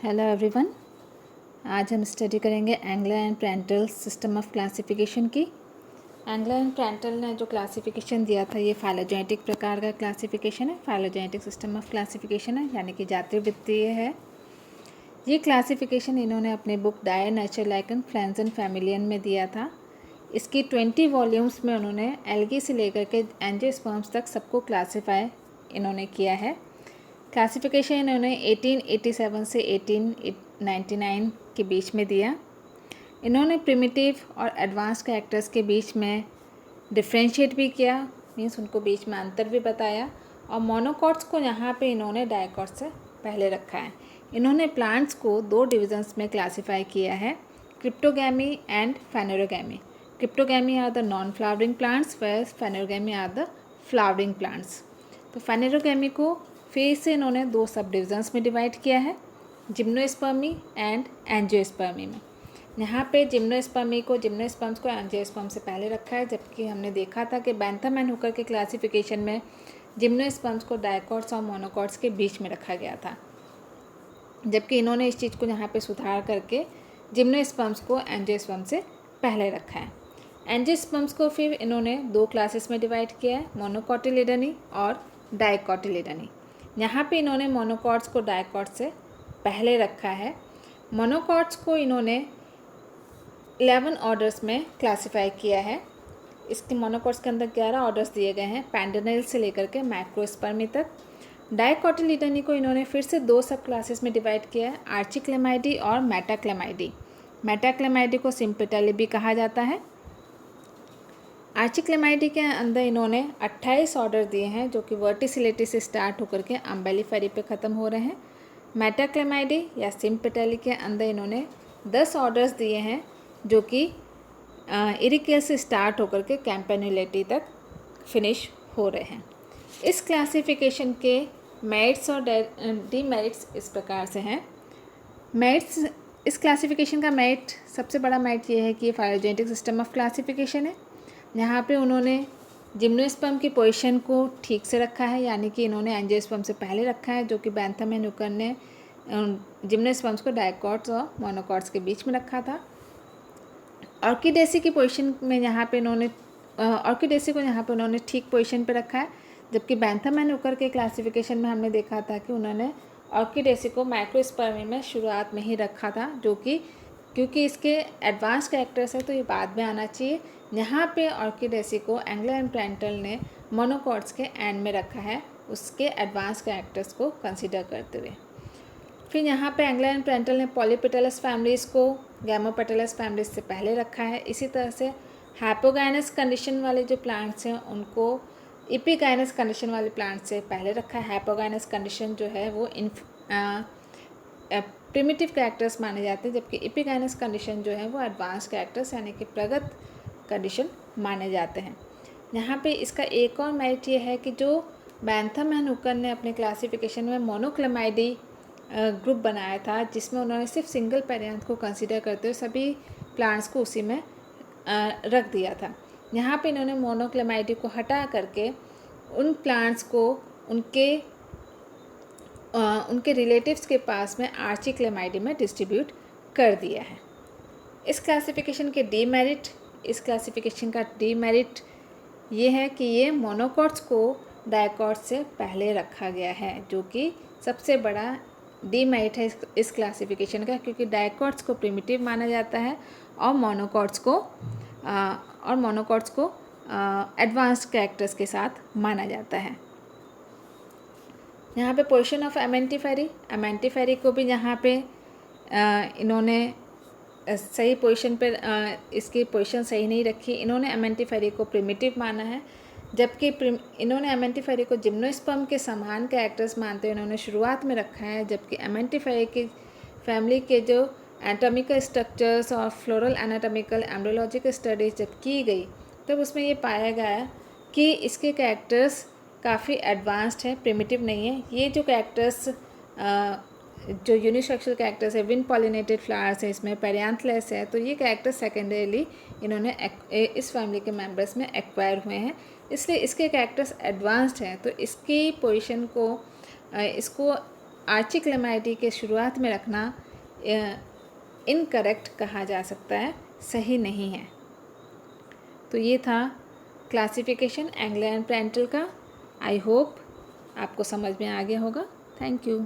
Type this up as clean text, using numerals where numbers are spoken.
Hello everyone. आज हम study करेंगे Engler and Prantl system of classification की। एंगलर एंड प्रेंटल ने जो क्लासिफिकेशन दिया था ये फाइलोजेनेटिक प्रकार का क्लासिफिकेशन है, फाइलोजेनेटिक सिस्टम ऑफ क्लासिफिकेशन है, यानी कि जातिवृत्तीय है। ये क्लासिफिकेशन इन्होंने अपनी बुक डायर नेचर लाइकन फ्रेंड्स एंड फैमिलियन में दिया था। इसकी 20 वॉल्यूम्स में उन्होंने एल्गी से लेकर के एंजियोस्पर्म्स तक सबको क्लासीफाई इन्होंने किया है। क्लासिफिकेशन इन्होंने 1887 से 1899 के बीच में दिया। इन्होंने प्रिमिटिव और एडवांस कैरेक्टर्स के बीच में डिफ्रेंशिएट भी किया, मीन्स उनको बीच में अंतर भी बताया। और मोनोकॉट्स को यहाँ पे इन्होंने डायकॉट्स से पहले रखा है। इन्होंने प्लांट्स को 2 डिविजन्स में क्लासीफाई किया है, cryptogamae and phanerogamae. Cryptogamae are the non flowering plants, whereas phanerogamae are the flowering plants. तो फेनेरोगैमी को फिर से इन्होंने 2 सब डिविजन्स में डिवाइड किया है, जिम्नोस्पर्मी एंड एंजियोस्पर्मी में। यहाँ पे जिम्नोस्पर्म्स को एंजियोस्पर्म से पहले रखा है, जबकि हमने देखा था कि बैंथम एंड हुकर के क्लासिफिकेशन में जिम्नोस्पर्म्स को डायकॉट्स और मोनोकॉट्स के बीच में रखा गया था, जबकि इन्होंने इस चीज़ को यहाँ पे सुधार करके जिम्नोस्पर्म्स को एंजियोस्पर्म से पहले रखा है। एंजियोस्पर्म्स को फिर इन्होंने 2 क्लासेस में डिवाइड किया है, मोनोकॉटिलिडनी और डाइकॉटिलिडनी। यहाँ पे इन्होंने मोनोकॉट्स को डायकॉट्स से पहले रखा है। मोनोकॉट्स को इन्होंने 11 ऑर्डर्स में क्लासिफाई किया है। इसके मोनोकॉट्स के अंदर 11 ऑर्डर्स दिए गए हैं, पैंडोनेल से लेकर के मैक्रोस्पर्मी तक। डाइकॉटिलिडनी को इन्होंने फिर से 2 सब क्लासेस में डिवाइड किया है, आर्चिक्लेमाइडी और मेटाक्लेमाइडी। मेटाक्लेमाइडी को सिम्पेटली भी कहा जाता है। आर्चिक्लेमाइडी के अंदर इन्होंने 28 ऑर्डर दिए हैं, जो कि वर्टिसिलिटी से स्टार्ट होकर के अम्बेलिफेरी पे ख़त्म हो रहे हैं। मेटाक्लेमाइडी या सिम्पेटली के अंदर इन्होंने 10 ऑर्डर्स दिए हैं, जो कि इरिकल से स्टार्ट होकर के कैम्पेनुलेटी तक फिनिश हो रहे हैं। इस क्लासिफिकेशन के मेरिट्स और डीमेरिट्स इस प्रकार से हैं। मेरिट्स, इस क्लासिफिकेशन का मेरिट, सबसे बड़ा मेरिट ये है कि ये फाइलोजेनेटिक सिस्टम ऑफ क्लासिफिकेशन है। यहाँ पे उन्होंने जिम्नोस्पर्म की पोजीशन को ठीक से रखा है, यानी कि इन्होंने एंजियोस्पर्म से पहले रखा है, जो कि बैंथम एंड हुकर ने जिम्नोस्पर्म्स को डायकॉट्स और मोनोकॉट्स के बीच में रखा था। ऑर्किडेसी की पोजीशन में यहाँ पे इन्होंने ऑर्किडेसी को यहाँ पे उन्होंने ठीक पोजीशन पे रखा है, जबकि बैंथम एंड हुकर के क्लासिफिकेशन में हमने देखा था कि उन्होंने ऑर्किडेसी को माइक्रोस्पर्मी में शुरुआत में ही रखा था, जो कि क्योंकि इसके एडवांस कैरेक्टर्स है तो ये बाद में आना चाहिए। यहाँ पे ऑर्किडेसी को एंगलर एंड प्रेंटल ने मोनोकॉट्स के एंड में रखा है, उसके एडवांस कैरेक्टर्स को कंसीडर करते हुए। फिर यहाँ पे एंगलर एंड प्रेंटल ने पॉलीपेटलस फैमिलीज़ को गैमोपेटलस फैमिलीज से पहले रखा है। इसी तरह से हाइपोगाइनस कंडीशन वाले जो प्लांट्स हैं उनको एपिगाइनस कंडीशन वाले प्लांट्स से पहले रखा है। हाइपोगाइनस कंडीशन जो है वो प्रिमिटिव कैरेक्टर्स माने जाते हैं, जबकि एपिगाइनस कंडीशन जो है वो एडवांस कैरेक्टर्स यानी कि प्रगत कंडीशन माने जाते हैं। यहाँ पे इसका एक और मेरिट ये है कि जो बैंथम एंड हुकर ने अपने क्लासिफिकेशन में मोनोक्लेमाइडी ग्रुप बनाया था, जिसमें उन्होंने सिर्फ सिंगल पेरेंट को कंसीडर करते हुए सभी प्लांट्स को उसी में रख दिया था। यहाँ पे इन्होंने मोनोक्लेमाइडी को हटा करके उन प्लांट्स को उनके रिलेटिव्स के पास में आर्चिक्लेमाइडी में डिस्ट्रीब्यूट कर दिया है। इस क्लासिफिकेशन का डीमेरिट ये है कि ये मोनोकॉट्स को डायकॉट्स से पहले रखा गया है, जो कि सबसे बड़ा डीमेरिट है इस क्लासिफिकेशन का, क्योंकि डायकॉट्स को प्रिमिटिव माना जाता है और मोनोकॉट्स को एडवांस्ड कैरेक्टर्स के साथ माना जाता है। यहाँ पे पोजीशन ऑफ एमेंटिफेरी को भी यहाँ पे इन्होंने सही पोजीशन पे इसकी पोजीशन सही नहीं रखी। इन्होंने एमेंटिफेरी को प्रिमिटिव माना है, जबकि इन्होंने एमेंटिफेरी को जिम्नोस्पर्म के समान कैरेक्टर्स मानते हुए इन्होंने शुरुआत में रखा है, जबकि एमेंटिफेरी की फैमिली के जो एनाटॉमिकल स्ट्रक्चर्स और फ्लोरल एनाटॉमिकल एम्ब्रियोलॉजिकल स्टडीज जब की गई तब उसमें ये पाया गया कि इसके कैरेक्टर्स काफ़ी एडवांस्ड है, प्रिमिटिव नहीं है। ये जो कैरेक्टर्स जो यूनिसेक्सुअल कैरेक्टर्स है, विंड पॉलिनेटेड फ्लावर्स है, इसमें पेरियांथलेस है, तो ये कैरेक्टर्स सेकेंडरीली इन्होंने इस फैमिली के मेंबर्स में एक्वायर हुए हैं, इसलिए इसके कैरेक्टर्स एडवांस्ड हैं। तो इसकी पोजीशन को इसको आर्चिक्लेमाइडी के शुरुआत में रखना इनकरेक्ट कहा जा सकता है, सही नहीं है। तो ये था क्लासिफिकेशन एंग्लर एंड प्रेंटल का। आई होप आपको समझ में आ गया होगा। Thank you.